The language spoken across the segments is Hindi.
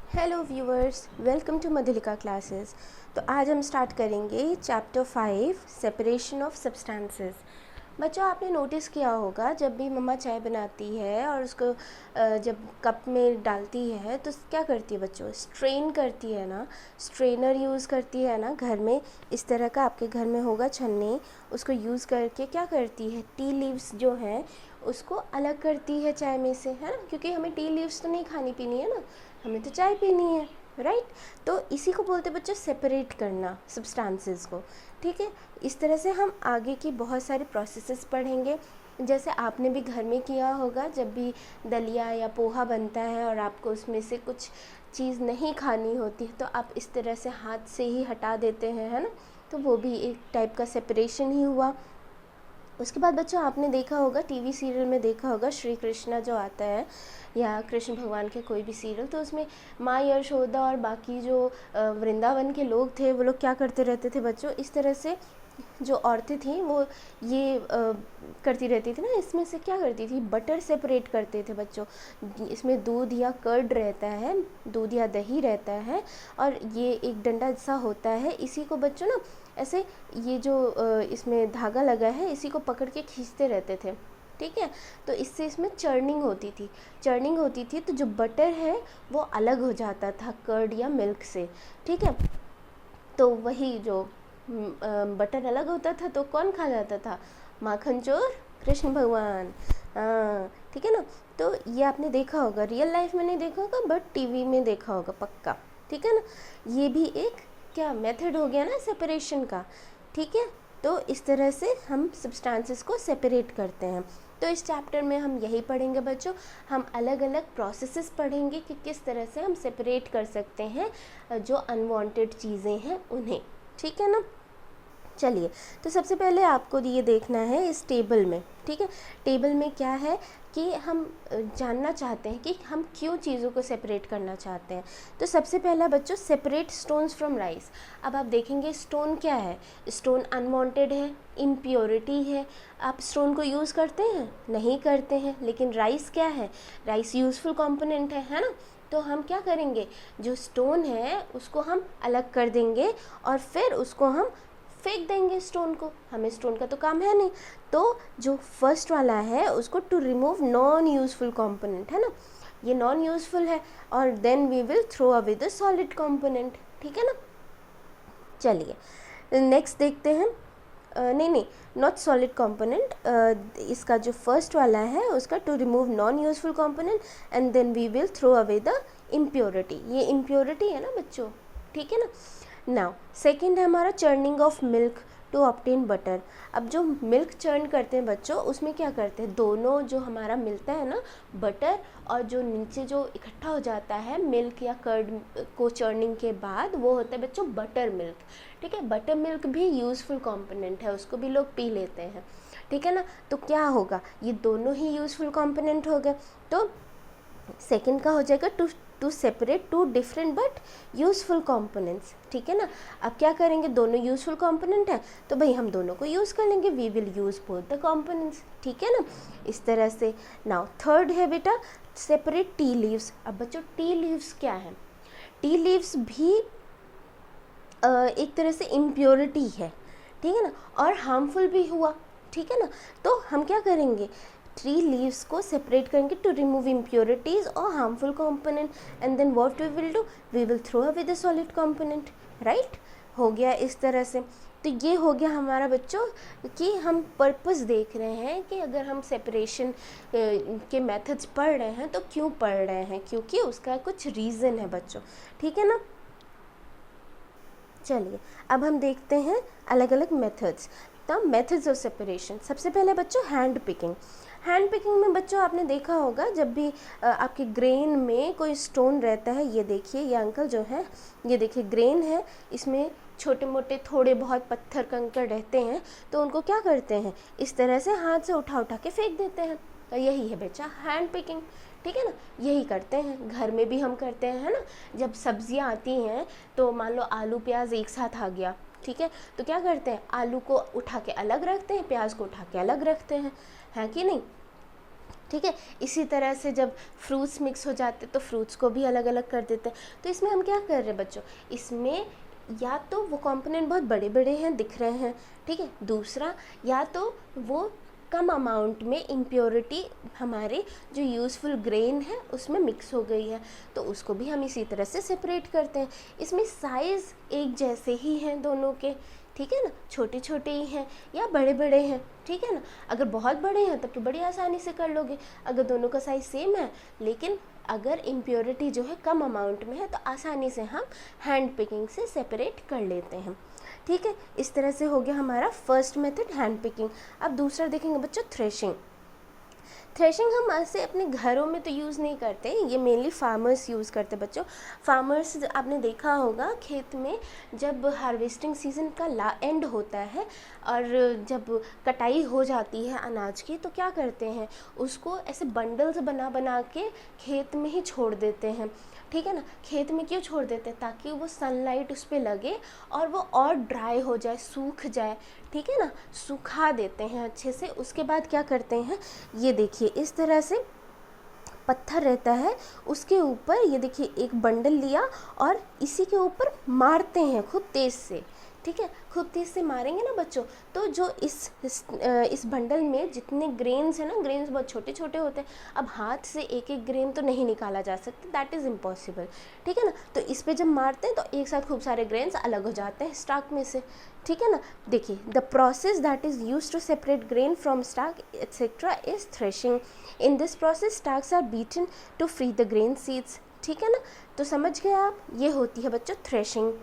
Hello viewers, welcome to Madhulika classes. तो आज हम स्टार्ट करेंगे चैप्टर 5 सेपरेशन ऑफ सब्सटेंसेस। बच्चों, आपने नोटिस किया होगा जब भी मम्मा चाय बनाती है और उसको जब कप में डालती है तो क्या करती है बच्चों? स्ट्रेन करती है ना, स्ट्रेनर यूज़ करती है ना। घर में इस तरह का आपके घर में होगा छन्नी, उसको यूज़ करके क्या करती है, टी लीव्स जो हैं उसको अलग करती है चाय में से, है ना। क्योंकि हमें टी लीव्स तो नहीं खानी पीनी है ना, हमें तो चाय पीनी है, राइट। तो इसी को बोलते बच्चों सेपरेट करना सब्सटेंसेस को, ठीक है। इस तरह से हम आगे की बहुत सारे प्रोसेसेस पढ़ेंगे। जैसे आपने भी घर में किया होगा, जब भी दलिया या पोहा बनता है और आपको उसमें से कुछ चीज़ नहीं खानी होती है तो आप इस तरह से हाथ से ही हटा देते हैं, है ना। तो वो भी एक टाइप का सेपरेशन ही हुआ। उसके बाद बच्चों आपने देखा होगा, टीवी सीरियल में देखा होगा, श्री कृष्णा जो आता है या कृष्ण भगवान के कोई भी सीरियल, तो उसमें माँ यशोदा और बाकी जो वृंदावन के लोग थे वो लोग क्या करते रहते थे बच्चों, इस तरह से जो औरतें थीं वो ये करती रहती थी ना, इसमें से क्या करती थी, बटर सेपरेट करते थे बच्चों। इसमें दूध या कर्ड रहता है, दूध या दही रहता है, और ये एक डंडा सा होता है, इसी को बच्चों ना ऐसे, ये जो इसमें धागा लगा है इसी को पकड़ के खींचते रहते थे, ठीक है। तो इससे इसमें चर्निंग होती थी, तो जो बटर है वो अलग हो जाता था कर्ड या मिल्क से, ठीक है। तो वही जो बटर अलग होता था तो कौन खा जाता था? माखन चोर कृष्ण भगवान, ठीक है ना। तो ये आपने देखा होगा, रियल लाइफ में नहीं देखा होगा बट टीवी में देखा होगा पक्का, ठीक है ना। ये भी एक क्या मेथड हो गया ना सेपरेशन का, ठीक है। तो इस तरह से हम सब्सटेंसेस को सेपरेट करते हैं। तो इस चैप्टर में हम यही पढ़ेंगे बच्चों, हम अलग अलग प्रोसेसेस पढ़ेंगे कि किस तरह से हम सेपरेट कर सकते हैं जो अनवांटेड चीज़ें हैं उन्हें, ठीक है ना। चलिए, तो सबसे पहले आपको ये देखना है इस टेबल में, ठीक है। टेबल में क्या है कि हम जानना चाहते हैं कि हम क्यों चीज़ों को सेपरेट करना चाहते हैं। तो सबसे पहला बच्चों, सेपरेट स्टोन्स फ्रॉम राइस। अब आप देखेंगे स्टोन क्या है, स्टोन अनवांटेड है, इम्प्योरिटी है। आप स्टोन को यूज़ करते हैं? नहीं करते हैं। लेकिन राइस क्या है, राइस यूज़फुल कंपोनेंट है ना। तो हम क्या करेंगे, जो स्टोन है उसको हम अलग कर देंगे और फिर उसको हम फेंक देंगे स्टोन को, हमें स्टोन का तो काम है नहीं। तो जो फर्स्ट वाला है उसको to remove non useful component, है ना, ये नॉन यूजफुल है, और then we will throw away the solid component, ठीक है ना। चलिए नेक्स्ट देखते हैं। नहीं, नॉट सॉलिड कंपोनेंट, इसका जो फर्स्ट वाला है उसका to remove non useful component and then we will throw away the impurity, ये इम्प्योरिटी है ना बच्चों, ठीक है ना। नाउ सेकेंड है हमारा churning of milk to obtain butter. अब जो मिल्क चर्न करते हैं बच्चों, उसमें क्या करते हैं, दोनों जो हमारा मिलता है ना बटर, और जो नीचे जो इकट्ठा हो जाता है मिल्क या कर्ड को चर्निंग के बाद, वो होता है बच्चों बटर मिल्क, ठीक है। बटर मिल्क भी यूज़फुल कंपोनेंट है, उसको भी लोग पी लेते हैं, ठीक है ना। तो क्या होगा, ये दोनों ही यूज़फुल कंपोनेंट हो गए। तो सेकेंड का हो जाएगा to separate to different but useful components, ठीक है ना। अब क्या करेंगे, दोनों यूज़फुल कंपोनेंट है तो भाई हम दोनों को यूज़ कर लेंगे, we will use both the components, ठीक है ना, इस तरह से। नाउ थर्ड है बेटा सेपरेट टी लीव्स। अब बच्चों टी लीव्स क्या है, टी लीव्स भी एक तरह से इम्प्योरिटी है, ठीक है ना, और हार्मफुल भी हुआ, ठीक है ना। तो हम क्या करेंगे, ट्री लीव्स को सेपरेट करेंगे टू रिमूव इम्प्योरिटीज और harmful component, and then what we will do, we will throw away the solid component, right. हो गया इस तरह से। तो ये हो गया हमारा बच्चों कि हम पर्पस देख रहे हैं कि अगर हम सेपरेशन के मेथड्स पढ़ रहे हैं तो क्यों पढ़ रहे हैं, क्योंकि उसका कुछ रीज़न है बच्चों, ठीक है ना। चलिए अब हम देखते हैं अलग अलग methods. The methods of separation, सबसे पहले बच्चों हैंड पिकिंग। हैंड पिकिंग में बच्चों आपने देखा होगा, जब भी आपके ग्रेन में कोई स्टोन रहता है, ये देखिए ये अंकल जो है, ये देखिए ग्रेन है, इसमें छोटे मोटे थोड़े बहुत पत्थर कंकड़ रहते हैं, तो उनको क्या करते हैं, इस तरह से हाथ से उठा उठा के फेंक देते हैं। तो यही है बच्चा हैंड पिकिंग, ठीक है ना। यही करते हैं, घर में भी हम करते हैं, है ना। जब सब्जियां आती हैं तो मान लो आलू प्याज एक साथ आ गया, ठीक है, तो क्या करते हैं, आलू को उठा के अलग रखते हैं, प्याज को उठा के अलग रखते हैं, है कि नहीं। ठीक है। इसी तरह से जब फ्रूट्स मिक्स हो जाते तो फ्रूट्स को भी अलग अलग कर देते हैं। तो इसमें हम क्या कर रहे हैं बच्चों, इसमें या तो वो कंपोनेंट बहुत बड़े बड़े हैं दिख रहे हैं, ठीक है, दूसरा या तो वो कम अमाउंट में इम्प्योरिटी हमारे जो यूज़फुल ग्रेन है उसमें मिक्स हो गई है, तो उसको भी हम इसी तरह से सेपरेट करते हैं। इसमें साइज़ एक जैसे ही हैं दोनों के, ठीक है ना, छोटे छोटे ही हैं या बड़े बड़े हैं, ठीक है ना। अगर बहुत बड़े हैं तब तो बड़ी आसानी से कर लोगे, अगर दोनों का साइज़ सेम है लेकिन अगर इम्प्योरिटी जो है कम अमाउंट में है तो आसानी से हम हैंड पिकिंग से सेपरेट कर लेते हैं, ठीक है। इस तरह से हो गया हमारा फर्स्ट मेथड हैंड पिकिंग। अब दूसरा देखेंगे बच्चों थ्रेशिंग। थ्रेशिंग हम ऐसे अपने घरों में तो यूज़ नहीं करते, ये मेनली फार्मर्स यूज़ करते बच्चों। फार्मर्स आपने देखा होगा खेत में जब हार्वेस्टिंग सीज़न का एंड होता है और जब कटाई हो जाती है अनाज की तो क्या करते हैं, उसको ऐसे बंडल्स बना बना के खेत में ही छोड़ देते हैं, ठीक है ना। खेत में क्यों छोड़ देते हैं, ताकि वो सनलाइट उस पर लगे और वो और ड्राई हो जाए, सूख जाए, ठीक है ना, सुखा देते हैं अच्छे से। उसके बाद क्या करते हैं, ये देखिए इस तरह से पत्थर रहता है, उसके ऊपर ये देखिए एक बंडल लिया और इसी के ऊपर मारते हैं खूब तेज़ से, ठीक है। खूब तेज़ से मारेंगे ना बच्चों तो जो इस बंडल में जितने ग्रेन्स हैं ना, ग्रेन्स बहुत छोटे छोटे होते हैं, अब हाथ से एक एक ग्रेन तो नहीं निकाला जा सकता, दैट इज़ इम्पॉसिबल, ठीक है ना। तो इस पे जब मारते हैं तो एक साथ खूब सारे ग्रेन्स अलग हो जाते हैं स्टाक में से, ठीक है ना। देखिए the process that is used to separate grain from stalk etcetera is threshing. In this process stalks are beaten to free the grain seeds, ठीक है ना। तो समझ गए आप, ये होती है बच्चों थ्रेशिंग।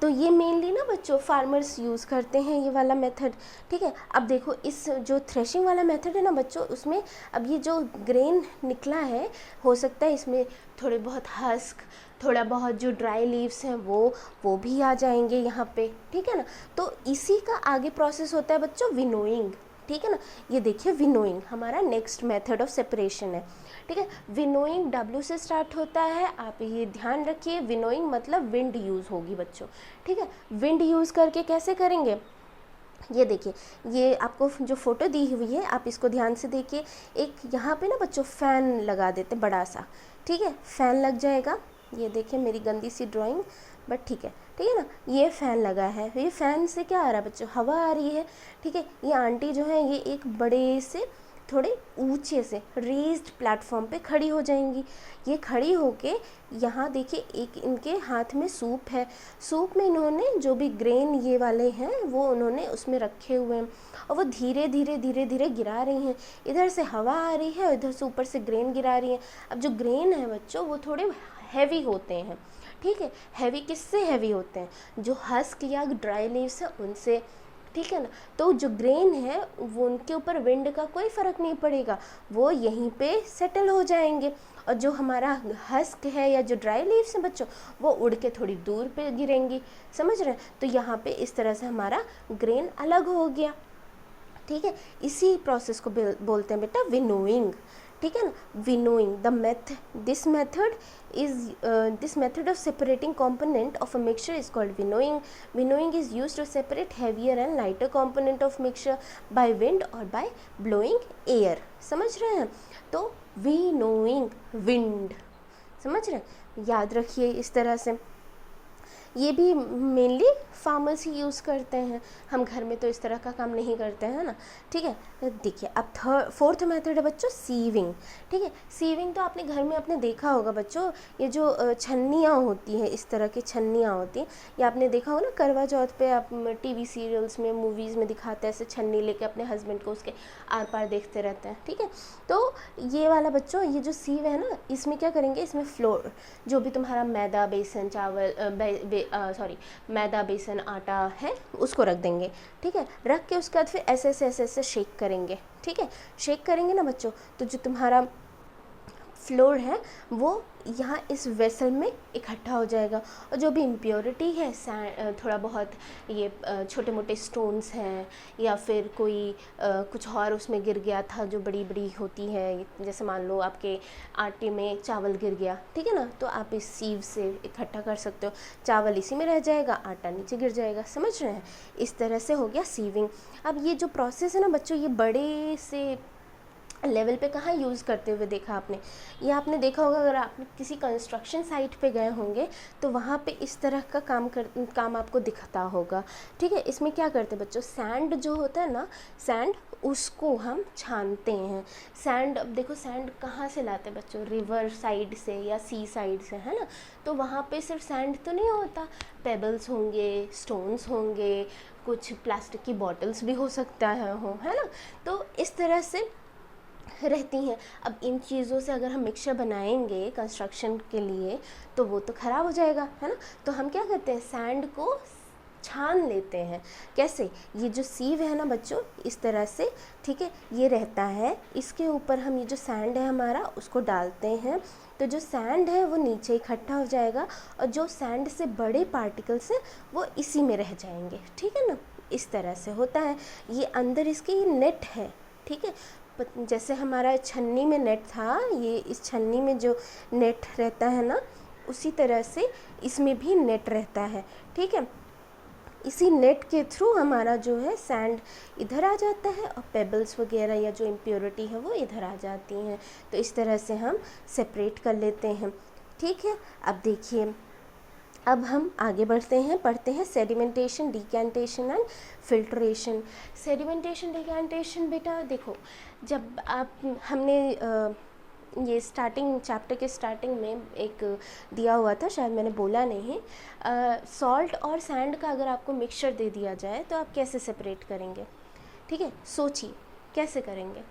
तो ये मेनली ना बच्चों फार्मर्स यूज़ करते हैं ये वाला मेथड, ठीक है। अब देखो इस जो थ्रेशिंग वाला मेथड है ना बच्चों, उसमें अब ये जो ग्रेन निकला है, हो सकता है इसमें थोड़े बहुत हस्क, थोड़ा बहुत जो ड्राई लीव्स हैं वो भी आ जाएंगे यहाँ पे, ठीक है ना। तो इसी का आगे प्रोसेस होता है बच्चों विनोइंग, ठीक है ना। ये देखिए विनोइंग हमारा नेक्स्ट मेथड ऑफ सेपरेशन है, ठीक है। विनोइंग W से स्टार्ट होता है, आप ये ध्यान रखिए, विनोइंग मतलब विंड यूज़ होगी बच्चों, ठीक है। विंड यूज़ करके कैसे करेंगे, ये देखिए, ये आपको जो फ़ोटो दी हुई है आप इसको ध्यान से देखिए। एक यहाँ पे ना बच्चों फ़ैन लगा देते बड़ा सा, ठीक है, फ़ैन लग जाएगा। ये देखिए मेरी गंदी सी ड्राइंग, बट ठीक है ना। ये फ़ैन लगा है, ये फ़ैन से क्या आ रहा है बच्चों, हवा आ रही है, ठीक है। ये आंटी जो है ये एक बड़े से थोड़े ऊंचे से रेज्ड प्लेटफॉर्म पे खड़ी हो जाएंगी। ये खड़ी होके यहाँ देखिए एक इनके हाथ में सूप है, सूप में इन्होंने जो भी ग्रेन ये वाले हैं वो उन्होंने उसमें रखे हुए हैं और वो धीरे धीरे धीरे धीरे गिरा रही हैं। इधर से हवा आ रही है, इधर से ऊपर से ग्रेन गिरा रही हैं। अब जो ग्रेन है बच्चों वो थोड़े हैवी होते हैं, ठीक है। हैवी किससे हैवी होते हैं, जो हस्क या ड्राई लीव्स है उनसे, ठीक है ना। तो जो ग्रेन है वो उनके ऊपर विंड का कोई फ़र्क नहीं पड़ेगा, वो यहीं पे सेटल हो जाएंगे। और जो हमारा हस्क है या जो ड्राई लीव्स हैं बच्चों वो उड़ के थोड़ी दूर पे गिरेंगी, समझ रहे हैं। तो यहाँ पे इस तरह से हमारा ग्रेन अलग हो गया, ठीक है। इसी प्रोसेस को बोलते हैं बेटा विनोइंग, ठीक है ना। Winnowing this method of separating component of a mixture is called winnowing. Winnowing is used to separate heavier and lighter component of mixture by wind or by blowing air. समझ रहे हैं, तो विनोइंग विंड, समझ रहे हैं, याद रखिए इस तरह से। ये भी मेनली फार्मर्स ही यूज़ करते हैं, हम घर में तो इस तरह का काम नहीं करते हैं ना, ठीक है। देखिए अब फोर्थ मेथड है बच्चों सीविंग, ठीक है। सीविंग तो आपने घर में अपने देखा होगा बच्चों, ये जो छन्नियाँ होती हैं, इस तरह की छन्नियाँ होती हैं, ये आपने देखा होगा ना करवा चौथ पे आप टीवी सीरियल्स में मूवीज़ में दिखाते हैं, ऐसे छन्नी लेके अपने हस्बैंड को उसके आर पार देखते रहते हैं, ठीक है। तो ये वाला बच्चों ये जो सीव है ना, इसमें क्या करेंगे, इसमें फ्लोर जो भी तुम्हारा मैदा बेसन चावल मैदा बेसन आटा है उसको रख देंगे, ठीक है। रख के उसके बाद फिर ऐसे ऐसे शेक करेंगे, ठीक है। शेक करेंगे ना बच्चों तो जो तुम्हारा फ्लोर है वो यहाँ इस वेसल में इकट्ठा हो जाएगा और जो भी इम्प्योरिटी है, थोड़ा बहुत ये छोटे मोटे स्टोन्स हैं या फिर कोई कुछ और उसमें गिर गया था जो बड़ी बड़ी होती है, जैसे मान लो आपके आटे में चावल गिर गया, ठीक है ना, तो आप इस सीव से इकट्ठा कर सकते हो, चावल इसी में रह जाएगा, आटा नीचे गिर जाएगा, समझ रहे हैं। इस तरह से हो गया सीविंग। अब ये जो प्रोसेस है ना बच्चों, ये बड़े से लेवल पे कहाँ यूज़ करते हुए देखा आपने? ये आपने देखा होगा अगर आप किसी कंस्ट्रक्शन साइट पे गए होंगे तो वहाँ पे इस तरह का काम आपको दिखता होगा, ठीक है। इसमें क्या करते हैं बच्चों, सैंड जो होता है ना, सैंड उसको हम छानते हैं। सैंड, अब देखो सैंड कहाँ से लाते हैं बच्चों, रिवर साइड से या सी साइड से, है ना। तो वहाँ पे सिर्फ सैंड तो नहीं होता, पेबल्स होंगे, स्टोन्स होंगे, कुछ प्लास्टिक की बॉटल्स भी हो सकता है ना। तो इस तरह से रहती हैं। अब इन चीज़ों से अगर हम मिक्सचर बनाएंगे कंस्ट्रक्शन के लिए तो वो तो ख़राब हो जाएगा, है ना। तो हम क्या करते हैं, सैंड को छान लेते हैं। कैसे, ये जो सीव है ना बच्चों, इस तरह से, ठीक है, ये रहता है, इसके ऊपर हम ये जो सैंड है हमारा उसको डालते हैं, तो जो सैंड है वो नीचे इकट्ठा हो जाएगा और जो सैंड से बड़े पार्टिकल्स हैं वो इसी में रह जाएंगे, ठीक है ना। इस तरह से होता है। ये अंदर इसकी नेट है, ठीक है। जैसे हमारा छन्नी में नेट था, ये इस छन्नी में जो नेट रहता है ना, उसी तरह से इसमें भी नेट रहता है, ठीक है। इसी नेट के थ्रू हमारा जो है सैंड इधर आ जाता है और पेबल्स वगैरह या जो इम्प्योरिटी है वो इधर आ जाती हैं। तो इस तरह से हम सेपरेट कर लेते हैं, ठीक है। अब देखिए, अब हम आगे बढ़ते हैं, पढ़ते हैं sedimentation, decantation and filtration. Sedimentation, decantation, बेटा देखो, जब आप हमने ये स्टार्टिंग चैप्टर के स्टार्टिंग में एक दिया हुआ था, शायद मैंने बोला नहीं, सॉल्ट और सैंड का अगर आपको मिक्सचर दे दिया जाए तो आप कैसे सेपरेट करेंगे, ठीक है। सोचिए कैसे करेंगे।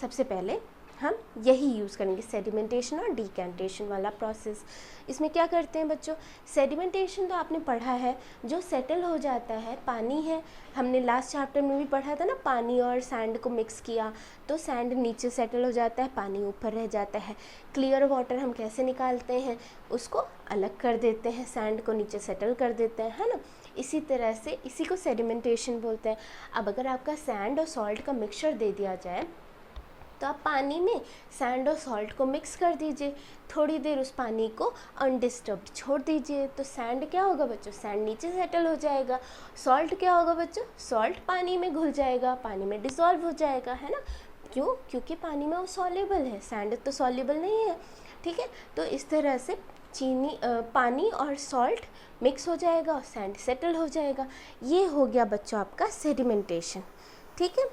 सबसे पहले हम यही यूज़ करेंगे, सेडिमेंटेशन और डिकैंटेशन वाला प्रोसेस। इसमें क्या करते हैं बच्चों, सेडिमेंटेशन तो आपने पढ़ा है, जो सेटल हो जाता है, पानी है, हमने लास्ट चैप्टर में भी पढ़ा था ना, पानी और सैंड को मिक्स किया तो सैंड नीचे सेटल हो जाता है, पानी ऊपर रह जाता है। क्लियर वाटर हम कैसे निकालते हैं, उसको अलग कर देते हैं, सैंड को नीचे सेटल कर देते हैं, है ना। इसी तरह से इसी को सेडिमेंटेशन बोलते हैं। अब अगर आपका सैंड और सॉल्ट का मिक्सचर दे दिया जाए तो आप पानी में सैंड और सॉल्ट को मिक्स कर दीजिए, थोड़ी देर उस पानी को अनडिस्टर्ब्ड छोड़ दीजिए, तो सैंड क्या होगा बच्चों, सैंड नीचे सेटल हो जाएगा। सॉल्ट क्या होगा बच्चों, सॉल्ट पानी में घुल जाएगा, पानी में डिसॉल्व हो जाएगा, है ना। क्यों, क्योंकि पानी में वो सॉल्युबल है, सैंड तो सॉल्युबल नहीं है, ठीक है। तो इस तरह से पानी और सॉल्ट मिक्स हो जाएगा और सैंड सेटल हो जाएगा। ये हो गया बच्चों आपका सेडिमेंटेशन, ठीक है।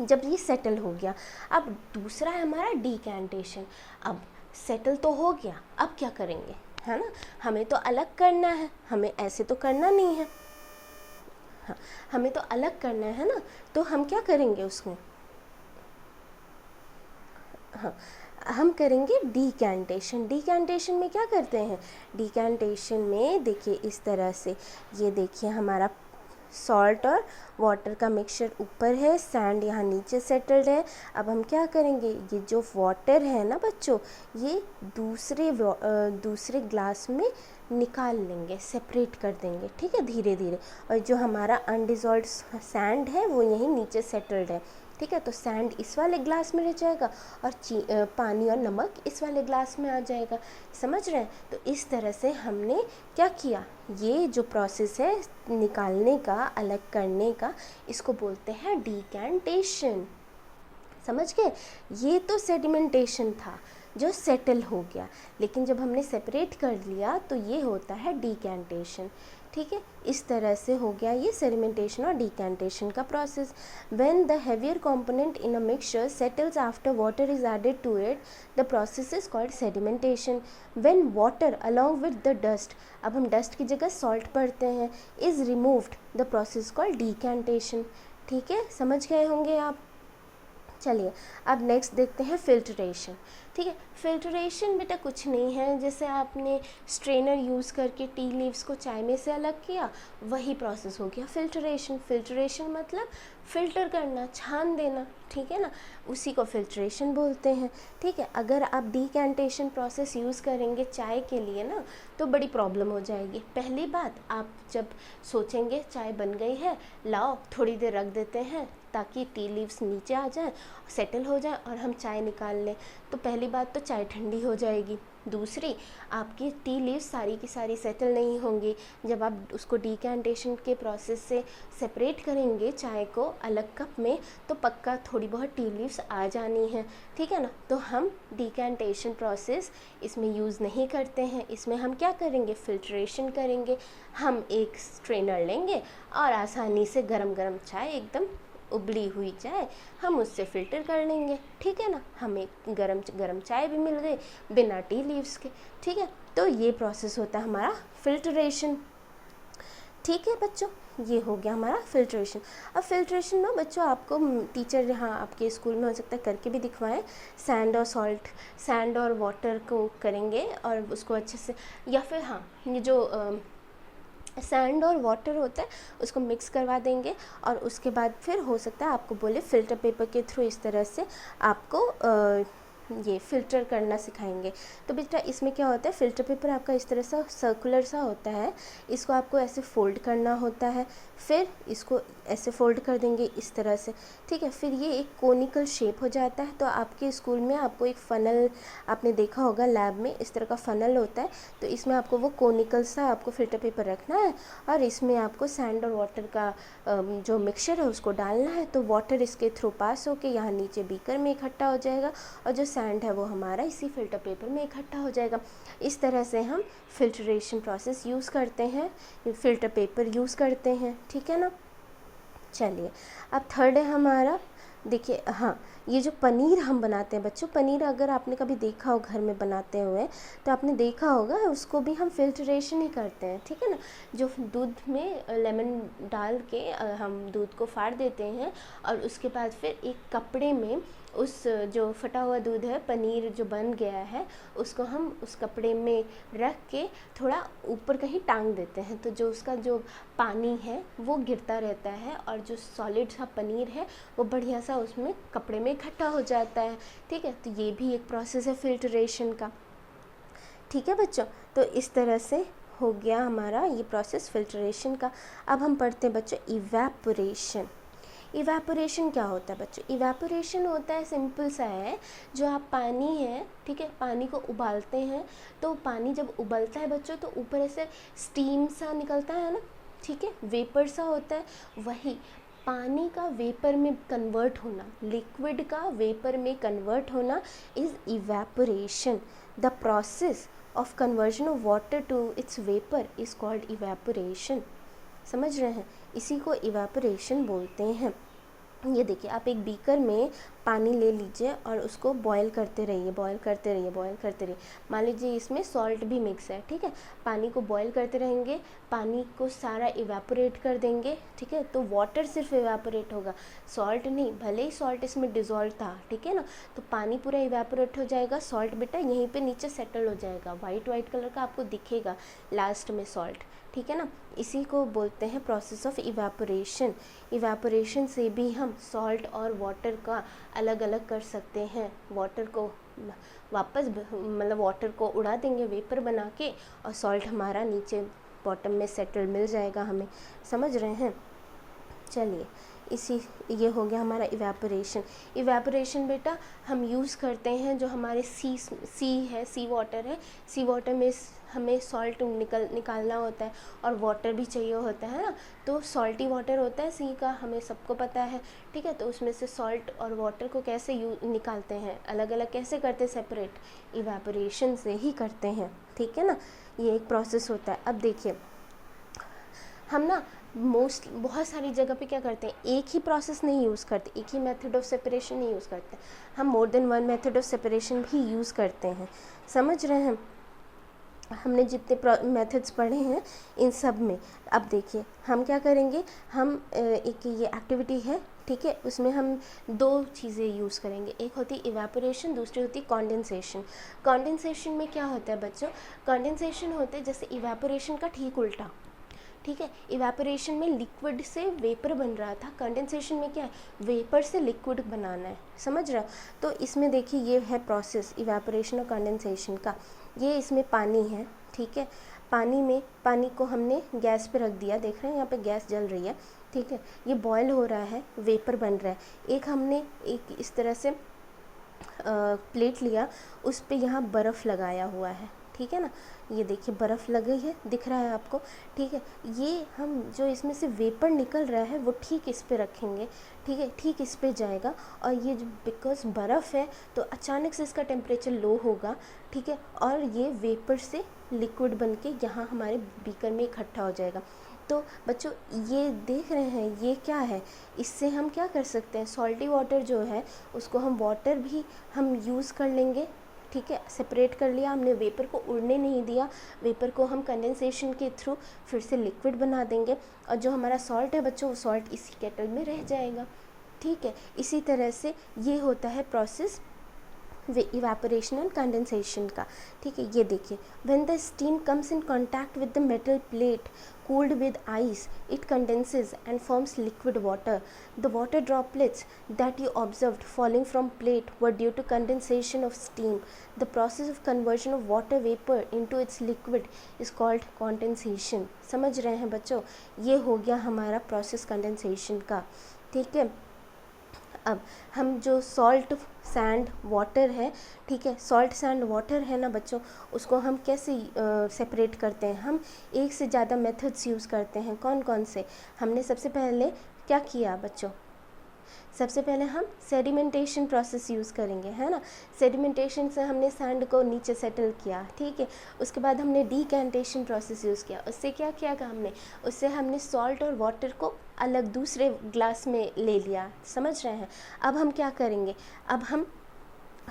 जब ये सेटल हो गया, अब दूसरा है हमारा डिकैंटेशन। अब सेटल तो हो गया, अब क्या करेंगे, है ना, हमें तो अलग करना है, हमें ऐसे तो करना नहीं है, हाँ, हमें तो अलग करना है ना। तो हम क्या करेंगे उसमें, हाँ, हम करेंगे डिकैंटेशन। डिकैंटेशन में क्या करते हैं, डिकैंटेशन में देखिए इस तरह से, ये देखिए हमारा सॉल्ट और वाटर का मिक्सचर ऊपर है, सैंड यहाँ नीचे सेटल्ड है। अब हम क्या करेंगे, ये जो वाटर है ना बच्चों, ये दूसरे ग्लास में निकाल लेंगे, सेपरेट कर देंगे, ठीक है, धीरे धीरे। और जो हमारा अनडिज़ॉल्व्ड सैंड है वो यहीं नीचे सेटल्ड है, ठीक है। तो सैंड इस वाले ग्लास में रह जाएगा और पानी और नमक इस वाले ग्लास में आ जाएगा, समझ रहे हैं। तो इस तरह से हमने क्या किया, ये जो प्रोसेस है निकालने का, अलग करने का, इसको बोलते हैं डिकैंटेशन, समझ गए। ये तो सेडिमेंटेशन था जो सेटल हो गया, लेकिन जब हमने सेपरेट कर लिया तो ये होता है डिकैंटेशन, ठीक है। इस तरह से हो गया ये सेडिमेंटेशन और डिकैंटेशन का process. When the heavier component in a mixture settles after water is added to it, the process is called sedimentation. When water along with the dust, अब हम डस्ट की जगह सॉल्ट पढ़ते हैं, is removed, the process called decantation, ठीक है, समझ गए होंगे आप। चलिए अब नेक्स्ट देखते हैं फिल्ट्रेशन, ठीक है। फिल्ट्रेशन बेटा कुछ नहीं है, जैसे आपने स्ट्रेनर यूज़ करके टी लीव्स को चाय में से अलग किया, वही प्रोसेस हो गया फिल्ट्रेशन। फिल्ट्रेशन मतलब फ़िल्टर करना, छान देना, ठीक है ना, उसी को फिल्ट्रेशन बोलते हैं, ठीक है। अगर आप डिकैंटेशन प्रोसेस यूज़ करेंगे चाय के लिए ना तो बड़ी प्रॉब्लम हो जाएगी। पहली बात, आप जब सोचेंगे चाय बन गई है, लाओ थोड़ी देर रख देते हैं, ताकि टी लीव्स नीचे आ जाएं, सेटल हो जाएं और हम चाय निकाल लें। तो पहली बात तो चाय ठंडी हो जाएगी, दूसरी आपकी टी लीव्स सारी की सारी सेटल नहीं होंगी। जब आप उसको डिकैंटेशन के प्रोसेस से सेपरेट करेंगे चाय को अलग कप में, तो पक्का थोड़ी बहुत टी लीव्स आ जानी है, ठीक है ना। तो हम डिकैंटेशन प्रोसेस इसमें यूज़ नहीं करते हैं। इसमें हम क्या करेंगे, फिल्ट्रेशन करेंगे। हम एक स्ट्रेनर लेंगे और आसानी से गरम गरम चाय, एकदम उबली हुई चाय, हम उससे फ़िल्टर कर लेंगे, ठीक है ना। हमें गरम गरम चाय भी मिल गई बिना टी लीव्स के, ठीक है। तो ये प्रोसेस होता है हमारा फिल्ट्रेशन, ठीक है बच्चों। ये हो गया हमारा फिल्ट्रेशन। अब फिल्ट्रेशन में बच्चों आपको टीचर यहाँ आपके स्कूल में हो सकता है करके भी दिखवाएं। सैंड और वाटर को करेंगे और उसको अच्छे से, या फिर हाँ, ये जो सैंड और वाटर होता है उसको मिक्स करवा देंगे और उसके बाद फिर हो सकता है आपको बोले फ़िल्टर पेपर के थ्रू इस तरह से आपको ये फ़िल्टर करना सिखाएंगे। तो बेटा इसमें क्या होता है, फ़िल्टर पेपर आपका इस तरह सा सर्कुलर सा होता है, इसको आपको ऐसे फ़ोल्ड करना होता है, फिर इसको ऐसे फ़ोल्ड कर देंगे इस तरह से, ठीक है। फिर ये एक कोनिकल शेप हो जाता है। तो आपके स्कूल में आपको एक फ़नल, आपने देखा होगा लैब में इस तरह का फ़नल होता है, तो इसमें आपको वो कोनिकल सा आपको फ़िल्टर पेपर रखना है और इसमें आपको सैंड और वाटर का जो मिक्सचर है उसको डालना है। तो वाटर इसके थ्रू पास होके यहाँ नीचे बीकर में इकट्ठा हो जाएगा और जो सैंड है वो हमारा इसी फ़िल्टर पेपर में इकट्ठा हो जाएगा। इस तरह से हम फिल्ट्रेशन प्रोसेस यूज़ करते हैं, फ़िल्टर पेपर यूज़ करते हैं, ठीक है ना। चलिए अब थर्ड है हमारा, देखिए हाँ, ये जो पनीर हम बनाते हैं बच्चों, पनीर अगर आपने कभी देखा हो घर में बनाते हुए तो आपने देखा होगा उसको भी हम फिल्ट्रेशन ही करते हैं, ठीक है ना। जो दूध में लेमन डाल के हम दूध को फाड़ देते हैं और उसके बाद फिर एक कपड़े में उस जो फटा हुआ दूध है, पनीर जो बन गया है, उसको हम उस कपड़े में रख के थोड़ा ऊपर कहीं टांग देते हैं। तो जो उसका जो पानी है वो गिरता रहता है और जो सॉलिड सा पनीर है वो बढ़िया सा उसमें कपड़े में इकट्ठा हो जाता है, ठीक है। तो ये भी एक प्रोसेस है फिल्ट्रेशन का, ठीक है बच्चों। तो इस तरह से हो गया हमारा ये प्रोसेस फिल्ट्रेशन का। अब हम पढ़ते हैं बच्चों इवेपोरेशन। इवेपोरेशन क्या होता है बच्चों, इवेपोरेशन होता है सिंपल सा है, जो आप पानी है, ठीक है, पानी को उबालते हैं तो पानी जब उबलता है बच्चों तो ऊपर ऐसे स्टीम सा निकलता है ना, ठीक है, वेपर सा होता है, वही पानी का वेपर में कन्वर्ट होना, लिक्विड का वेपर में कन्वर्ट होना is evaporation. The process of conversion of water to its vapour is called evaporation. समझ रहे हैं, इसी को इवेपोरेशन बोलते हैं। ये देखिए आप एक बीकर में पानी ले लीजिए और उसको बॉईल करते रहिए, बॉईल करते रहिए, बॉईल करते रहिए। मान लीजिए इसमें सॉल्ट भी मिक्स है, ठीक है, पानी को बॉईल करते रहेंगे, पानी को सारा इवेपोरेट कर देंगे, ठीक है। तो वाटर सिर्फ इवेपोरेट होगा, सॉल्ट नहीं, भले ही सॉल्ट इसमें डिज़ोल्व था, ठीक है ना। तो पानी पूरा इवेपोरेट हो जाएगा, सॉल्ट बेटा यहीं पे नीचे सेटल हो जाएगा, वाइट कलर का आपको दिखेगा लास्ट में सॉल्ट, ठीक है ना। इसी को बोलते हैं प्रोसेस ऑफ इवेपोरेशन। इवेपोरेशन से भी हम सॉल्ट और वाटर का अलग अलग कर सकते हैं। वाटर को वापस मतलब वाटर को उड़ा देंगे वेपर बना के और सॉल्ट हमारा नीचे बॉटम में सेटल मिल जाएगा हमें, समझ रहे हैं। चलिए ये हो गया हमारा इवेपोरेशन। इवेपोरेशन बेटा हम यूज़ करते हैं जो हमारे सी वाटर है, सी वाटर में हमें सॉल्ट निकालना होता है और वाटर भी चाहिए होता है ना। तो सॉल्टी वाटर होता है सी का, हमें सबको पता है, ठीक है। तो उसमें से सॉल्ट और वाटर को कैसे निकालते हैं, अलग अलग कैसे करते हैं, सेपरेट, इवेपोरेशन से ही करते हैं, ठीक है ना। ये एक प्रोसेस होता है। अब देखिए हम ना बहुत सारी जगह पे क्या करते हैं, एक ही प्रोसेस नहीं यूज़ करते, एक ही मेथड ऑफ सेपरेशन नहीं यूज़ करते, हम more than one method of separation भी यूज़ करते हैं, समझ रहे हैं। हमने जितने मेथड्स पढ़े हैं इन सब में, अब देखिए हम क्या करेंगे, हम एक ये एक्टिविटी है, ठीक है, उसमें हम दो चीज़ें यूज़ करेंगे, एक होती है इवेपोरेशन, दूसरी होती है कंडेंसेशन। कंडेंसेशन में क्या होता है बच्चों, कंडेंसेशन होता है जैसे इवेपोरेशन का ठीक उल्टा, ठीक है। इवेपोरेशन में लिक्विड से वेपर बन रहा था, कंडेंसेशन में क्या है, वेपर से लिक्विड बनाना है, समझ रहा। तो इसमें देखिए ये है प्रोसेस इवेपोरेशन और कंडेंसेशन का। ये इसमें पानी है, ठीक है, पानी को हमने गैस पे रख दिया, देख रहे हैं यहाँ पे गैस जल रही है, ठीक है, ये बॉयल हो रहा है, वेपर बन रहा है। हमने एक इस तरह से प्लेट लिया, उस पे यहाँ बर्फ़ लगाया हुआ है, ठीक है ना, ये देखिए बर्फ़ लगी है, दिख रहा है आपको, ठीक है। ये हम जो इसमें से वेपर निकल रहा है वो ठीक इस पे रखेंगे, ठीक है, ठीक इस पे जाएगा, और ये जो बिकॉज बर्फ़ है तो अचानक से इसका टेम्परेचर लो होगा, ठीक है, और ये वेपर से लिक्विड बन के यहाँ हमारे बीकर में इकट्ठा हो जाएगा। तो बच्चों ये देख रहे हैं ये क्या है, इससे हम क्या कर सकते हैं, सॉल्टी वाटर जो है उसको हम वाटर भी हम यूज़ कर लेंगे, ठीक है, सेपरेट कर लिया हमने, वेपर को उड़ने नहीं दिया, वेपर को हम कंडेंसेशन के थ्रू फिर से लिक्विड बना देंगे, और जो हमारा सॉल्ट है बच्चों वो सॉल्ट इसी केटल में रह जाएगा, ठीक है। इसी तरह से ये होता है प्रोसेस इवेपोरेशन एंड कंडेंसेशन का, ठीक है। ये देखिए, when the steam comes in contact with the metal plate cooled with ice, it condenses and forms liquid water. The water droplets that you observed falling from plate were due to condensation of steam. The process of conversion of water vapor into its liquid is called condensation. समझ रहे हैं बच्चों, ये हो गया हमारा प्रोसेस कंडेंसेशन का, ठीक है। अब हम जो सॉल्ट सैंड वाटर है, ठीक है, सॉल्ट सैंड वाटर है ना बच्चों, उसको हम कैसे सेपरेट करते हैं, हम एक से ज़्यादा मेथड्स यूज़ करते हैं। कौन कौन से, हमने सबसे पहले क्या किया बच्चों, सबसे पहले हम सेडिमेंटेशन प्रोसेस यूज़ करेंगे, है ना, सेडिमेंटेशन से हमने सैंड को नीचे सेटल किया, ठीक है। उसके बाद हमने डीकैंटेशन प्रोसेस यूज़ किया, उससे क्या किया हमने, उससे हमने सॉल्ट और वाटर को अलग दूसरे ग्लास में ले लिया, समझ रहे हैं। अब हम क्या करेंगे, अब हम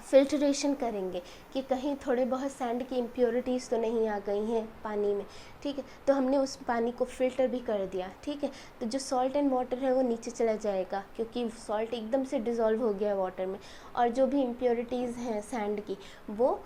फिल्ट्रेशन करेंगे कि कहीं थोड़े बहुत सैंड की इम्प्योरिटीज़ तो नहीं आ गई हैं पानी में, ठीक है, तो हमने उस पानी को फ़िल्टर भी कर दिया, ठीक है। तो जो सॉल्ट एंड वाटर है वो नीचे चला जाएगा क्योंकि सॉल्ट एकदम से डिज़ोल्व हो गया वाटर में, और जो भी इम्प्योरिटीज़ हैं सैंड की वो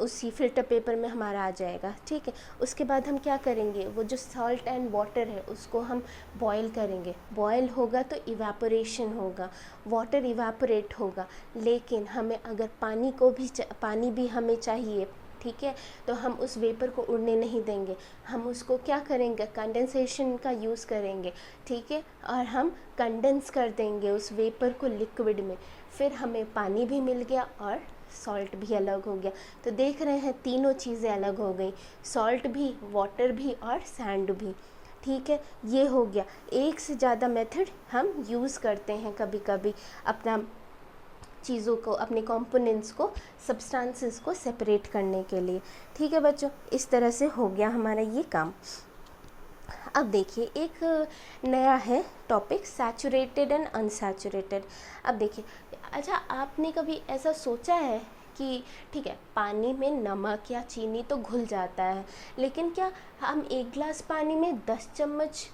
उसी फ़िल्टर पेपर में हमारा आ जाएगा, ठीक है। उसके बाद हम क्या करेंगे, वो जो सॉल्ट एंड वाटर है उसको हम बॉयल करेंगे, बॉयल होगा तो इवेपोरेशन होगा, वाटर इवेपोरेट होगा, लेकिन हमें अगर पानी भी हमें चाहिए, ठीक है, तो हम उस वेपर को उड़ने नहीं देंगे, हम उसको क्या करेंगे, कंडेंसेशन का यूज़ करेंगे, ठीक है, और हम कंडेंस कर देंगे उस वेपर को लिक्विड में, फिर हमें पानी भी मिल गया और सॉल्ट भी अलग हो गया। तो देख रहे हैं तीनों चीज़ें अलग हो गई, सॉल्ट भी, वाटर भी और सैंड भी, ठीक है। ये हो गया, एक से ज़्यादा मेथड हम यूज़ करते हैं कभी कभी अपना चीज़ों को, अपने कंपोनेंट्स को, सब्सटेंसेस को सेपरेट करने के लिए, ठीक है बच्चों। इस तरह से हो गया हमारा ये काम। अब देखिए एक नया है टॉपिक, सैचुरेटेड एंड अनसैचुरेटेड। अब देखिए, अच्छा आपने कभी ऐसा सोचा है कि ठीक है पानी में नमक या चीनी तो घुल जाता है, लेकिन क्या हम एक गिलास पानी में 10 चम्मच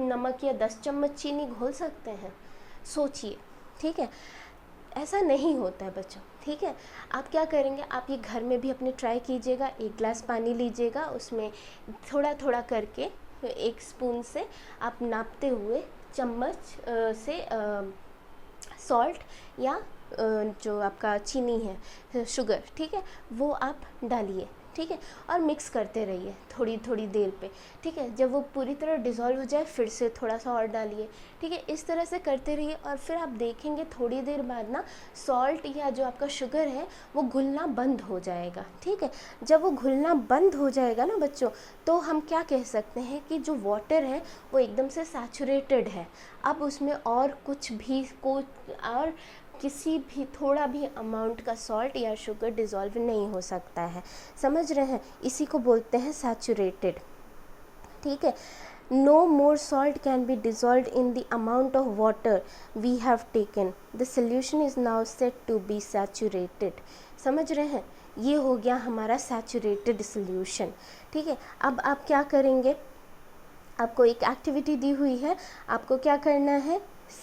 नमक या 10 चम्मच चीनी घोल सकते हैं? सोचिए, ठीक है, ऐसा नहीं होता है बच्चों, ठीक है। आप क्या करेंगे, आप ये घर में भी अपने ट्राई कीजिएगा, एक गिलास पानी लीजिएगा, उसमें थोड़ा थोड़ा करके एक स्पून से आप नापते हुए चम्मच से सॉल्ट या जो आपका चीनी है, शुगर, ठीक है, वो आप डालिए, ठीक है, और मिक्स करते रहिए थोड़ी थोड़ी देर पे, ठीक है। जब वो पूरी तरह डिज़ोल्व हो जाए फिर से थोड़ा सा और डालिए, ठीक है, इस तरह से करते रहिए, और फिर आप देखेंगे थोड़ी देर बाद ना सॉल्ट या जो आपका शुगर है वो घुलना बंद हो जाएगा, ठीक है। जब वो घुलना बंद हो जाएगा ना बच्चों, तो हम क्या कह सकते हैं कि जो वाटर है वो एकदम से सैचुरेटेड है, अब उसमें और कुछ भी और किसी भी थोड़ा भी अमाउंट का सॉल्ट या शुगर डिज़ोल्व नहीं हो सकता है, समझ रहे हैं, इसी को बोलते हैं सैचुरेटेड, ठीक है। No more salt can be dissolve in the amount of water we have taken, the solution is now set to be saturated. समझ रहे हैं, ये हो गया हमारा सैचुरेटेड सोल्यूशन, ठीक है। अब आप क्या करेंगे, आपको एक एक्टिविटी दी हुई है, आपको क्या करना है,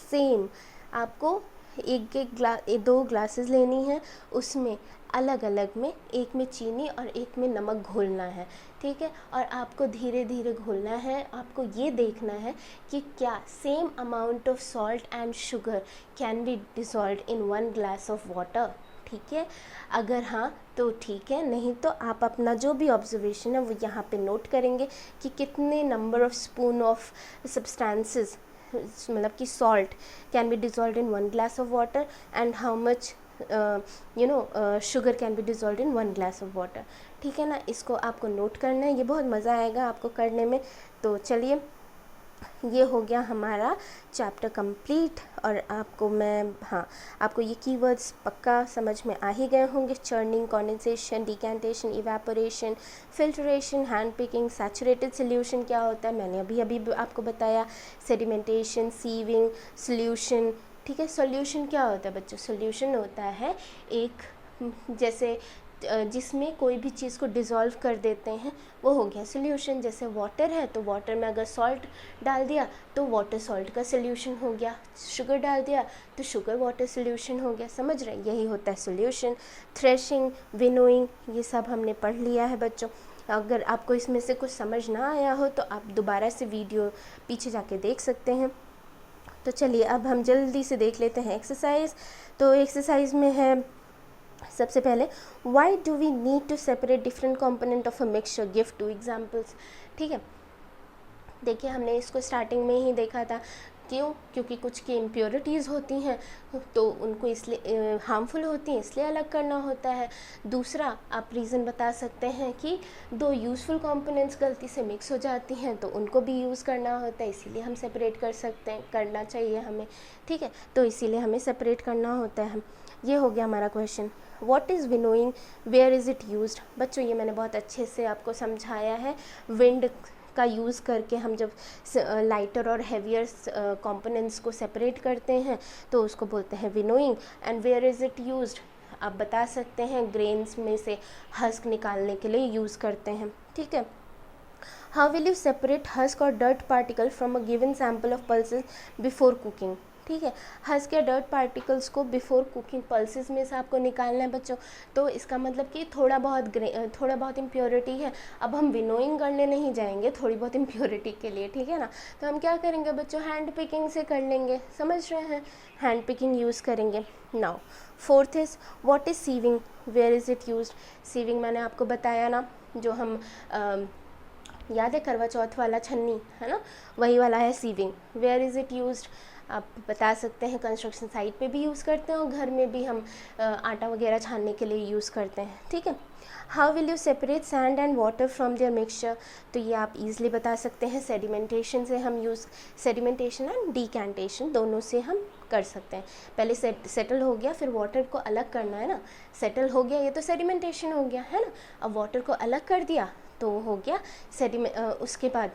सेम आपको दो ग्लासेस लेनी है, उसमें अलग अलग में, एक में चीनी और एक में नमक घोलना है, ठीक है, और आपको धीरे धीरे घोलना है। आपको ये देखना है कि क्या same amount of salt and sugar can be dissolved in 1 glass of water, ठीक है, अगर हाँ तो ठीक है, नहीं तो आप अपना जो भी ऑब्जर्वेशन है वो यहाँ पे नोट करेंगे कि कितने number of spoon of substances, मतलब कि salt can be dissolve in 1 glass of water and how much sugar can be dissolve in 1 glass of water. ठीक है ना, इसको आपको नोट करना है, ये बहुत मज़ा आएगा आपको करने में। तो चलिए, ये हो गया हमारा चैप्टर कंप्लीट। और आपको ये कीवर्ड्स पक्का समझ में आ ही गए होंगे। Churning, condensation, decantation, evaporation, filtration, hand picking, saturated solution क्या होता है मैंने अभी आपको बताया, सेडिमेंटेशन, सीविंग, सोल्यूशन। ठीक है, सॉल्यूशन क्या होता है बच्चों? सॉल्यूशन होता है एक जैसे जिसमें कोई भी चीज़ को डिज़ोल्व कर देते हैं, वो हो गया सोल्यूशन। जैसे वाटर है तो वाटर में अगर सॉल्ट डाल दिया तो वाटर सॉल्ट का सोल्यूशन हो गया, शुगर डाल दिया तो शुगर वाटर सोल्यूशन हो गया। समझ रहे हैं, यही होता है सोल्यूशन। थ्रेशिंग, विनोइंग, ये सब हमने पढ़ लिया है बच्चों। अगर आपको इसमें से कुछ समझ ना आया हो तो आप दोबारा से वीडियो पीछे जाके देख सकते हैं। तो चलिए अब हम जल्दी से देख लेते हैं एक्सरसाइज। तो एक्सरसाइज में है सबसे पहले, why do we need to separate different component of a mixture, give 2 examples. ठीक है, देखिए हमने इसको स्टार्टिंग में ही देखा था। क्यों? क्योंकि कुछ की इम्प्योरिटीज़ होती हैं तो उनको इसलिए हार्मफुल होती हैं, इसलिए अलग करना होता है। दूसरा, आप रीज़न बता सकते हैं कि 2 यूज़फुल कंपोनेंट्स गलती से मिक्स हो जाती हैं तो उनको भी यूज़ करना होता है, इसीलिए हम सेपरेट कर सकते हैं, करना चाहिए हमें। ठीक है, तो इसीलिए हमें सेपरेट करना होता है। ये हो गया हमारा question. What is winnowing, where is it used. बच्चों ये मैंने बहुत अच्छे से आपको समझाया है। विंड का यूज़ करके हम जब लाइटर और हैवियर कंपोनेंट्स को सेपरेट करते हैं तो उसको बोलते हैं winnowing. And where is it used, आप बता सकते हैं ग्रेन्स में से हस्क निकालने के लिए यूज़ करते हैं। ठीक है, how will you separate husk और dirt particle from a given sample of pulses before cooking. ठीक है, हस्क या डर्ट पार्टिकल्स को बिफोर कुकिंग पल्सेस में से आपको निकालना है बच्चों। तो इसका मतलब कि थोड़ा बहुत इम्प्योरिटी है। अब हम विनोइंग करने नहीं जाएंगे थोड़ी बहुत इम्प्योरिटी के लिए, ठीक है ना। तो हम क्या करेंगे बच्चों, हैंड पिकिंग से कर लेंगे। समझ रहे हैं, हैंड पिकिंग यूज़ करेंगे। Now fourth is, what is sieving, where is it used. Sieving मैंने आपको बताया ना, जो हम याद है करवा चौथ वाला छन्नी है ना, वही वाला है sieving. Where is it used, आप बता सकते हैं कंस्ट्रक्शन साइट पे भी यूज़ करते हैं और घर में भी हम आटा वगैरह छानने के लिए यूज़ करते हैं। ठीक है, how will you separate sand and water from their mixture. तो ये आप इजीली बता सकते हैं, सेडिमेंटेशन से हम सेडिमेंटेशन एंड डिकैंटेशन दोनों से हम कर सकते हैं। पहले सेटल हो गया, फिर वाटर को अलग करना है ना, सेटल हो गया ये तो सेडिमेंटेशन हो गया है ना। अब वाटर को अलग कर दिया तो हो गया उसके बाद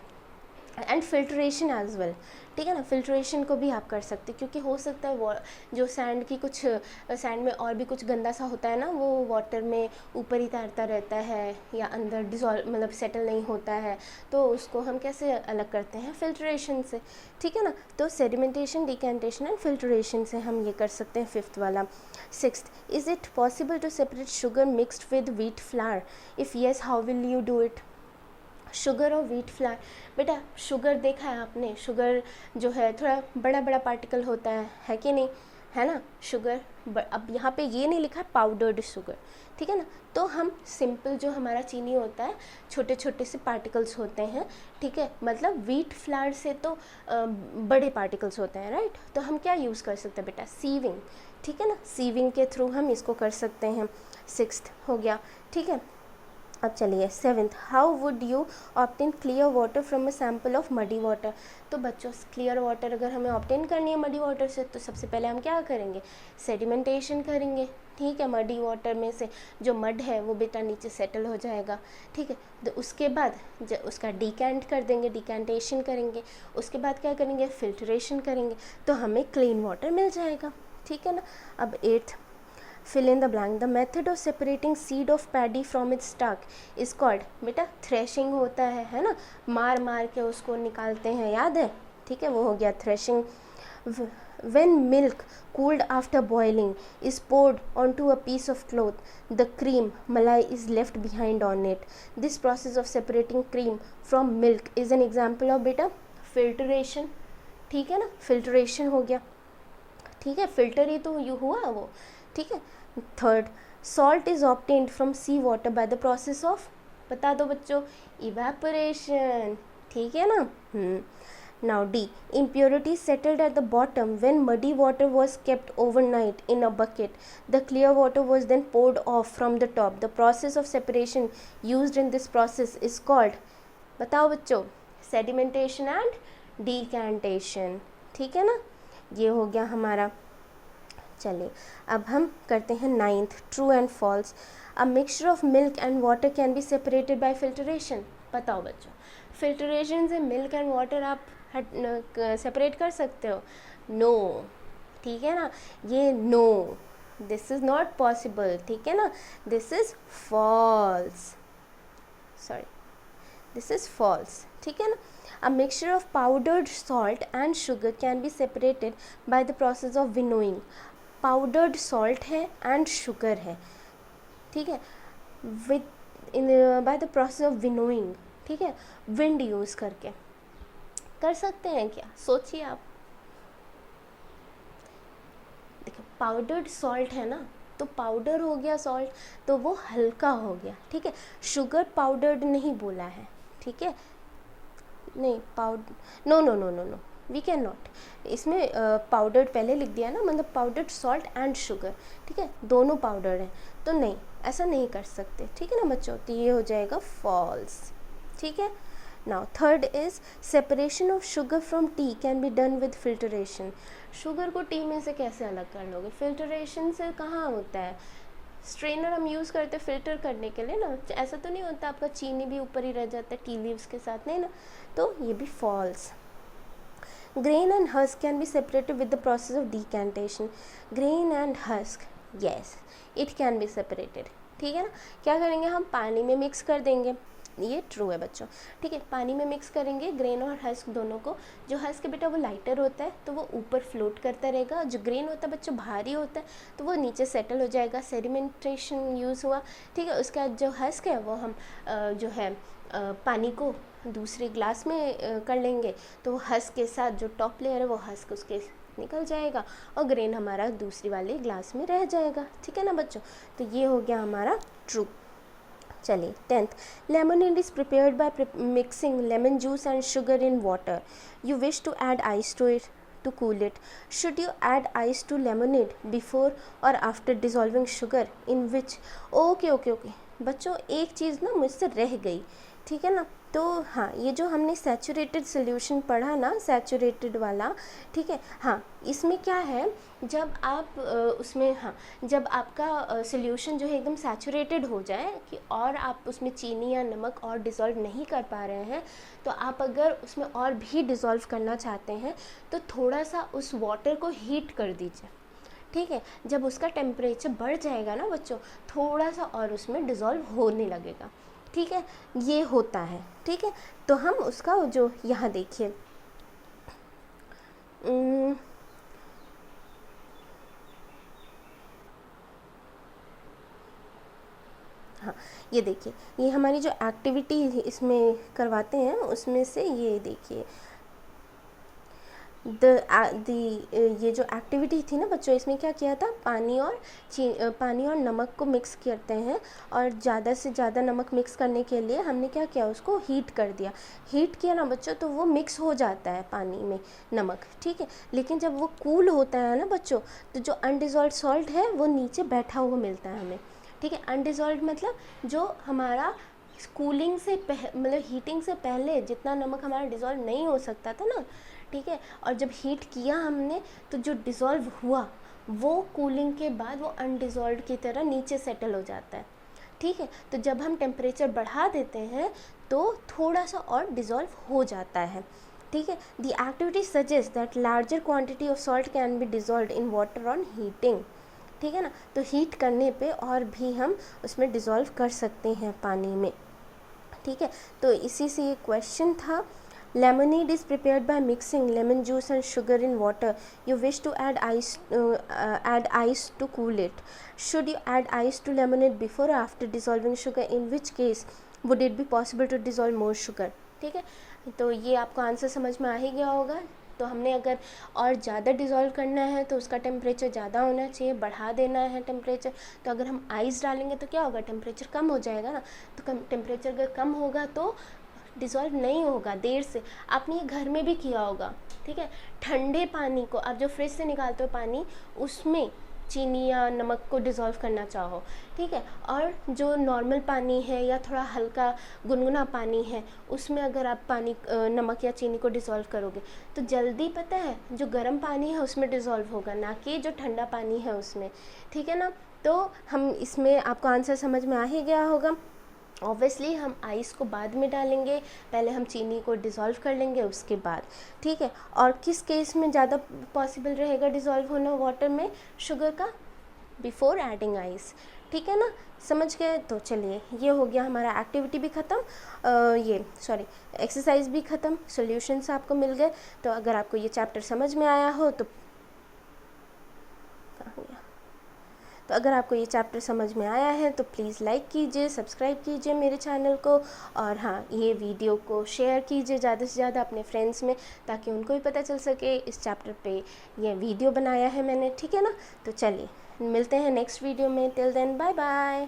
एंड फिल्ट्रेशन एज वेल। ठीक है ना, फिल्ट्रेशन को भी आप कर सकते हैं, क्योंकि हो सकता है वो जो सैंड में और भी कुछ गंदा सा होता है ना, वो वाटर में ऊपर ही तैरता रहता है या अंदर डिजॉल्व मतलब सेटल नहीं होता है, तो उसको हम कैसे अलग करते हैं, फिल्ट्रेशन से। ठीक है ना, तो सेडिमेंटेशन, डिकैंटेशन एंड फिल्ट्रेशन से हम ये कर सकते हैं। फिफ्थ वाला, sixth, is it possible to separate sugar mixed with wheat flour, if yes how will you do it. Sugar और व्हीट फ्लावर, बेटा शुगर देखा है आपने, शुगर जो है थोड़ा बड़ा बड़ा पार्टिकल होता है कि नहीं, है ना शुगर। अब यहाँ पे ये नहीं लिखा है पाउडर्ड शुगर, ठीक है ना। तो हम सिंपल जो हमारा चीनी होता है छोटे छोटे से पार्टिकल्स होते हैं, ठीक है। मतलब व्हीट फ्लावर से तो बड़े पार्टिकल्स होते हैं, राइट। तो हम क्या यूज़ कर सकते हैं बेटा, सीविंग, ठीक है ना। सीविंग के थ्रू हम इसको कर सकते हैं। सिक्स्थ हो गया, ठीक है। अब चलिए seventh, how would you obtain clear water from a sample of muddy water. तो बच्चों क्लियर वाटर अगर हमें ऑब्टेन करनी है मडी वाटर से, तो सबसे पहले हम क्या करेंगे, सेडिमेंटेशन करेंगे, ठीक है। मडी वाटर में से जो मड है वो बेटा नीचे सेटल हो जाएगा, ठीक है। तो उसके बाद उसका डिकैंट कर देंगे, डिकैंटेशन करेंगे, उसके बाद क्या करेंगे, फिल्ट्रेशन करेंगे, तो हमें क्लीन वाटर मिल जाएगा, ठीक है ना। अब eighth, fill in the blank, the method of separating seed of paddy from its stalk is called, बेटा threshing होता है ना, मार मार के उसको निकालते हैं, याद है, ठीक है, वो हो गया threshing. When milk cooled after boiling is poured onto a piece of cloth, the cream malai is left behind on it. This process of separating cream from milk is an example of बेटा filtration, ठीक है ना, filtration हो गया, ठीक है। फिल्टर ही तो हुआ वो, ठीक है। Third, salt is obtained from sea water by the process of, बता दो बच्चों, इवेपोरेशन, ठीक है ना। Now D, impurities settled at the bottom when muddy water was kept overnight in a bucket. The clear water was then poured off from the top. The process of separation used in this process is called, बताओ बच्चों, sedimentation and decantation, ठीक है ना। ये हो गया हमारा। चलिए अब हम करते हैं 9th, true and false. A mixture of milk and water can be separated by filtration. बताओ बच्चों, फिल्ट्रेशन से मिल्क एंड वाटर आप सेपरेट कर सकते हो? नो, ठीक है ना, ये no, this is not possible, ठीक है ना, this is false, sorry, this is false, ठीक है ना। A mixture of powdered salt and sugar can be separated by the process of winnowing. Powdered salt है and sugar है, ठीक है, by the process of winnowing, ठीक है, wind यूज़ करके कर सकते हैं क्या? सोचिए आप। देखिए पाउडर्ड सॉल्ट है ना, तो पाउडर हो गया सॉल्ट, तो वो हल्का हो गया, ठीक है। शुगर पाउडर्ड नहीं बोला है, ठीक है, नहीं powder, no no no no no, we can not, इसमें पाउडर्ड पहले लिख दिया ना, मतलब पाउडर्ड सॉल्ट एंड शुगर, ठीक है, दोनों पाउडर हैं, तो नहीं, ऐसा नहीं कर सकते, ठीक है ना बच्चों, तो ये हो जाएगा फॉल्स, ठीक है। Now third is separation of sugar from T can be done with filtration. Sugar को टी में से कैसे अलग कर लोगे? फिल्टरेशन से कहाँ होता है, स्ट्रेनर हम यूज़ करते हैं फिल्टर करने के लिए ना, ऐसा तो नहीं होता आपका चीनी भी ऊपर ही रह जाता है टी लीव्स के साथ, नहीं ना, तो ये भी false. Grain and husk can be separated with the process of decantation. Grain and husk, yes, it can be separated, ठीक है ना। क्या करेंगे हम? पानी में मिक्स कर देंगे, ये ट्रू है बच्चों, ठीक है, पानी में मिक्स करेंगे ग्रेन और हस्क दोनों को। जो हस्क बेटा वो लाइटर होता है तो वो ऊपर फ्लोट करता रहेगा, जो ग्रेन होता है बच्चों भारी होता है तो वो नीचे सेटल हो जाएगा, सेडिमेंटेशन यूज़ हुआ, ठीक है। उसका जो हस्क है वो हम जो है पानी को दूसरे ग्लास में कर लेंगे, तो हस्क के साथ जो टॉप लेयर है वो हस्क उसके निकल जाएगा और ग्रेन हमारा दूसरी वाले ग्लास में रह जाएगा, ठीक है ना बच्चों, तो ये हो गया हमारा ट्रू। चलिए 10th, lemonade is prepared by mixing lemon juice and sugar in water. You wish to add ice to it to cool it. Should you add ice to lemonade before or after dissolving sugar? In which? Okay बच्चों, एक चीज़ ना मुझसे रह गई, ठीक है ना, तो हाँ, ये जो हमने सैचुरेटेड सोल्यूशन पढ़ा ना, सैचुरेटेड वाला, ठीक है, हाँ, इसमें क्या है, जब आप उसमें, हाँ, जब आपका सोल्यूशन जो है एकदम सैचुरेटेड हो जाए कि और आप उसमें चीनी या नमक और डिज़ोल्व नहीं कर पा रहे हैं, तो आप अगर उसमें और भी डिज़ोल्व करना चाहते हैं तो थोड़ा सा उस वाटर को हीट कर दीजिए, ठीक है। जब उसका टेम्परेचर बढ़ जाएगा ना बच्चों, थोड़ा सा और उसमें डिज़ोल्व होने लगेगा, ठीक है, ये होता है, ठीक है। तो हम उसका जो यहाँ देखिए, हाँ, ये देखिए, ये हमारी जो एक्टिविटी इसमें करवाते हैं उसमें से ये देखिए, ये जो एक्टिविटी थी ना बच्चों, इसमें क्या किया था, पानी और नमक को मिक्स करते हैं, और ज़्यादा से ज़्यादा नमक मिक्स करने के लिए हमने क्या किया, उसको हीट कर दिया। हीट किया ना बच्चों तो वो मिक्स हो जाता है पानी में नमक, ठीक है, लेकिन जब वो कूल होता है ना बच्चों, तो जो अनडिज़ोल्व्ड सॉल्ट है वो नीचे बैठा हुआ मिलता है हमें, ठीक है। अनडिज़ोल्व्ड मतलब जो हमारा कूलिंग से मतलब हीटिंग से पहले जितना नमक हमारा डिज़ोल्व नहीं हो सकता था ना, ठीक है, और जब हीट किया हमने तो जो डिज़ोल्व हुआ वो कूलिंग के बाद वो अनडिज़ोल्व्ड की तरह नीचे सेटल हो जाता है, ठीक है। तो जब हम टेम्परेचर बढ़ा देते हैं तो थोड़ा सा और डिज़ोल्व हो जाता है, ठीक है। The activity suggest that larger quantity of salt can be dissolved in water on heating, ठीक है ना, तो हीट करने पे और भी हम उसमें डिज़ोल्व कर सकते हैं पानी में, ठीक है। तो इसी से ये क्वेश्चन था। Lemonade is prepared by mixing lemon juice and sugar in water. You wish to add ice to cool it. Should you add ice to lemonade before or after dissolving sugar? In which case would it be possible to dissolve more sugar? ठीक है, तो ये आपको आंसर समझ में आ ही गया होगा, तो हमने अगर और ज़्यादा डिज़ोल्व करना है तो उसका टेम्परेचर ज़्यादा होना चाहिए, बढ़ा देना है टेम्परेचर। तो अगर हम आइस डालेंगे तो क्या होगा, टेम्परेचर कम हो जाएगा ना। तो टेम्परेचर अगर कम होगा तो डिज़ोल्व नहीं होगा देर से। आपने ये घर में भी किया होगा, ठीक है। ठंडे पानी को आप जो फ्रिज से निकालते हो पानी, उसमें चीनी या नमक को डिज़ोल्व करना चाहो, ठीक है। और जो नॉर्मल पानी है या थोड़ा हल्का गुनगुना पानी है, उसमें अगर आप पानी नमक या चीनी को डिज़ोल्व करोगे तो जल्दी, पता है, जो गर्म पानी है उसमें डिज़ोल्व होगा, ना कि जो ठंडा पानी है उसमें, ठीक है ना। तो हम इसमें आपको आंसर समझ में आ ही गया होगा। ऑब्वियसली हम आइस को बाद में डालेंगे, पहले हम चीनी को डिज़ोल्व कर लेंगे उसके बाद, ठीक है। और किस केस में ज़्यादा पॉसिबल रहेगा डिज़ोल्व होना वाटर में, शुगर का, बिफोर एडिंग आइस, ठीक है ना। समझ गए। तो चलिए, ये हो गया हमारा एक्टिविटी भी ख़त्म, एक्सरसाइज भी ख़त्म, सॉल्यूशंस आपको मिल गए। तो अगर आपको ये चैप्टर समझ में आया हो तो अगर आपको ये चैप्टर समझ में आया है तो प्लीज़ लाइक कीजिए, सब्सक्राइब कीजिए मेरे चैनल को, और हाँ, ये वीडियो को शेयर कीजिए ज़्यादा से ज़्यादा अपने फ्रेंड्स में, ताकि उनको भी पता चल सके इस चैप्टर पे ये वीडियो बनाया है मैंने, ठीक है ना। तो चलिए मिलते हैं नेक्स्ट वीडियो में, टिल देन बाय बाय।